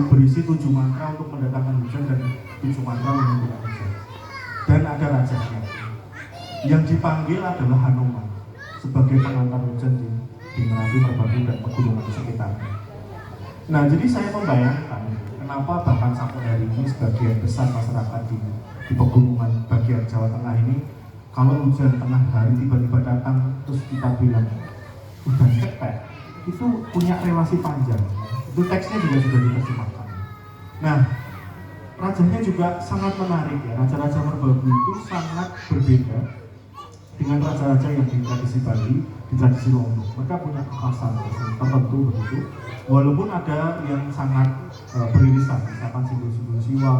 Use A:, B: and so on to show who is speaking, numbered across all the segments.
A: berisi 7 mantra untuk mendatangkan hujan dan 7 mantra menghentikan hujan. Dan ada rajanya. Yang dipanggil adalah Hanuman sebagai pengantar hujan di Merapi, Merbabu dan pegunungan sekitarnya. Nah, jadi saya membayangkan kenapa bahkan sampai hari ini sebagian besar masyarakat di pegunungan bagian Jawa Tengah ini, kalau hujan tengah hari tiba-tiba datang terus kita bilang hujan cetek, itu punya relasi panjang. Itu teksnya juga sudah diterjemahkan. Nah, rajanya juga sangat menarik ya. Raja-raja Merbabu itu sangat berbeda dengan raja-raja yang di tradisi Bali, di tradisi Lombok. Mereka punya kekhasan tertentu begitu. Walaupun ada yang sangat beririsan, misalkan simbol-simbol siwa,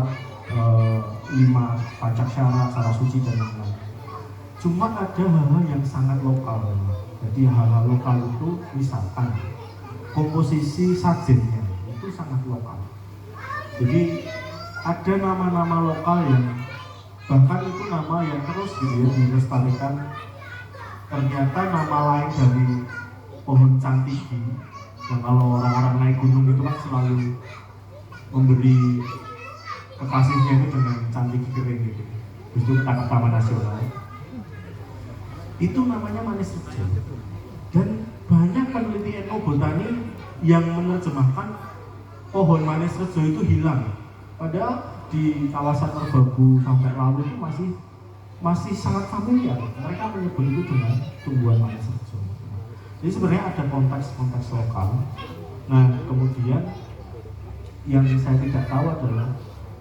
A: 5 pancaksara, sara suci dan lain-lain. Cuma ada hal-hal yang sangat lokal. Jadi hal-hal lokal itu misalkan komposisi sajennya itu sangat lokal. Jadi ada nama-nama lokal yang bahkan itu nama yang terus gitu ya dilestarikan. Ternyata nama lain dari pohon cantigi yang kalau orang-orang naik gunung itu kan selalu memberi kekasihnya itu dengan cantigi kering gitu. Itu ketangkap Taman Nasional. Itu namanya manis rejo. Dan banyak peneliti etnobotani yang menerjemahkan pohon manis rejo itu hilang. Padahal di kawasan Merbabu sampai Lawu itu masih sangat familiar. Mereka menyebut itu dengan tumbuhan manis rejo. Jadi sebenarnya ada konteks lokal. Nah, kemudian yang saya tidak tahu adalah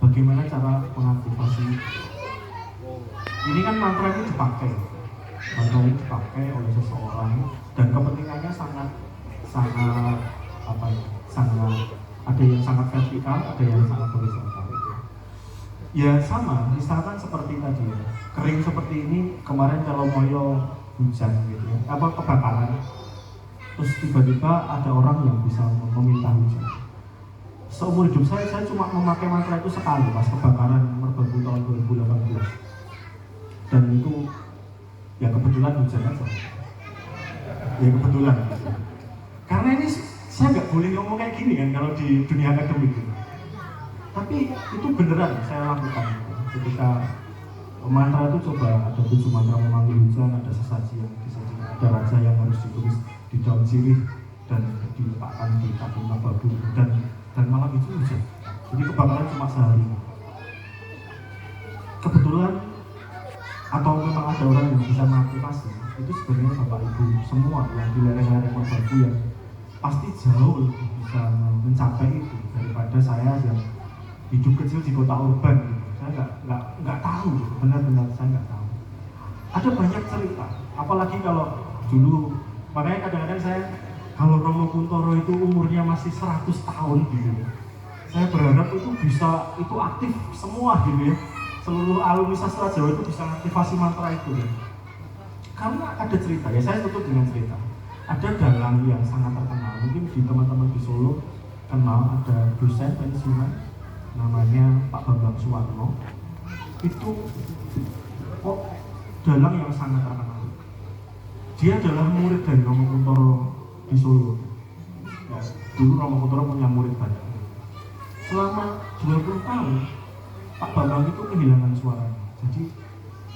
A: bagaimana cara mengaktifasi. Ini kan mantra ini dipakai. Mantra ini dipakai oleh seseorang dan kepentingannya sangat ada yang sangat vertikal, ada yang sangat horizontal. Ya sama, misalkan seperti tadi ya, kering seperti ini kemarin kalau moyo hujan gitu ya, kebakaran, terus tiba-tiba ada orang yang bisa meminta hujan. Seumur hidup saya cuma memakai mantra itu sekali pas kebakaran Merbabu tahun 2018, dan itu ya kebetulan hujan aja, ya kebetulan. Karena ini saya nggak boleh ngomong kayak gini kan kalau di dunia akademik gitu. Tapi itu beneran saya lakukan ketika mantra itu coba ada 7 mantra memanggil hujan, ada sesaji yang disajikan, ada raja yang harus ditulis di daun sirih dan diletakkan di kaki Merbabu dan malam itu hujan. Jadi kebakaran cuma sehari. Kebetulan atau memang ada orang yang bisa mengaktifasi itu sebenarnya Bapak Ibu semua yang di lereng-lereng Merbabu yang pasti jauh lebih bisa mencapai itu daripada saya yang hidup kecil di kota urban gitu. Saya nggak tahu, benar-benar saya nggak tahu. Ada banyak cerita, apalagi kalau dulu, makanya kadang-kadang saya kalau Romo Kuntoro itu umurnya masih 100 tahun gitu. Saya berharap itu bisa, itu aktif semua gitu ya. Seluruh alumni sastra Jawa itu bisa aktivasi mantra itu ya. Karena ada cerita, ya saya tutup dengan cerita. Ada dalang yang sangat terkenal, mungkin di teman-teman di Solo kenal, ada dosen pensiunan namanya Pak Bambang Suwarno. Itu dalang yang sangat terkenal. Dia adalah murid dari Romo Kuntoro di Solo ya, dulu Romo Kuntoro punya murid banyak. Selama 20 tahun Pak Bambang itu kehilangan suaranya. Jadi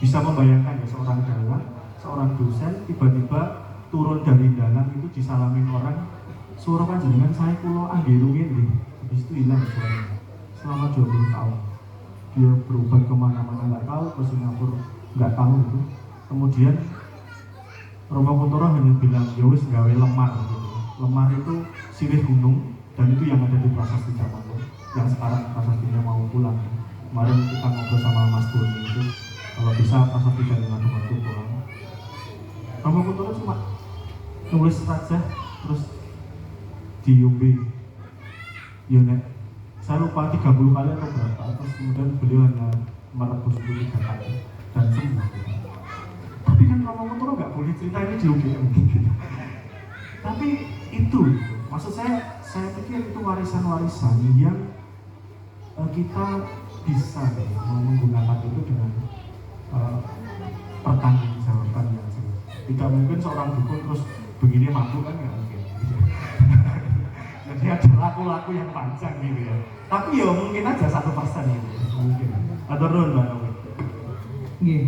A: bisa membayangkan ya, seorang dalang, seorang dosen tiba-tiba turun dari dalang itu disalamin orang, suara panjenengan saya kulo anggerungin deh. Habis itu hilang suaranya selama 20 tahun. Dia berobat kemana-mana nggak tahu, ke Singapura nggak tahu itu. Kemudian Romo Kuntoro hanya bilang, ya wis gawe lemar gitu. Lemar itu sirih gunung, dan itu yang ada di Prasasti Jamanu, yang sekarang prasastinya mau pulang. Kemarin kita ngobrol sama Mas Doni itu, kalau bisa prasasti dari Madu-Madu pulang. Romo Kuntoro cuma nulis saja, terus diombe. Ya nek, saya lupa 30 kali atau berapa, terus kemudian beliau hanya merebus itu 3 kali dan sembuh. Tapi kan Romo Kuntoro nggak boleh cerita ini di UGM. Tapi itu, maksud saya pikir itu warisan-warisan yang kita bisa menggunakan itu dengan pertanggungjawaban yang jelas. Tidak mungkin seorang dukun terus begini mampu kan, nggak mungkin. Jadi ada laku-laku yang panjang gitu ya. Tapi ya mungkin aja 1% gitu. Mungkin. Atau Mbak Novi.
B: Nggih.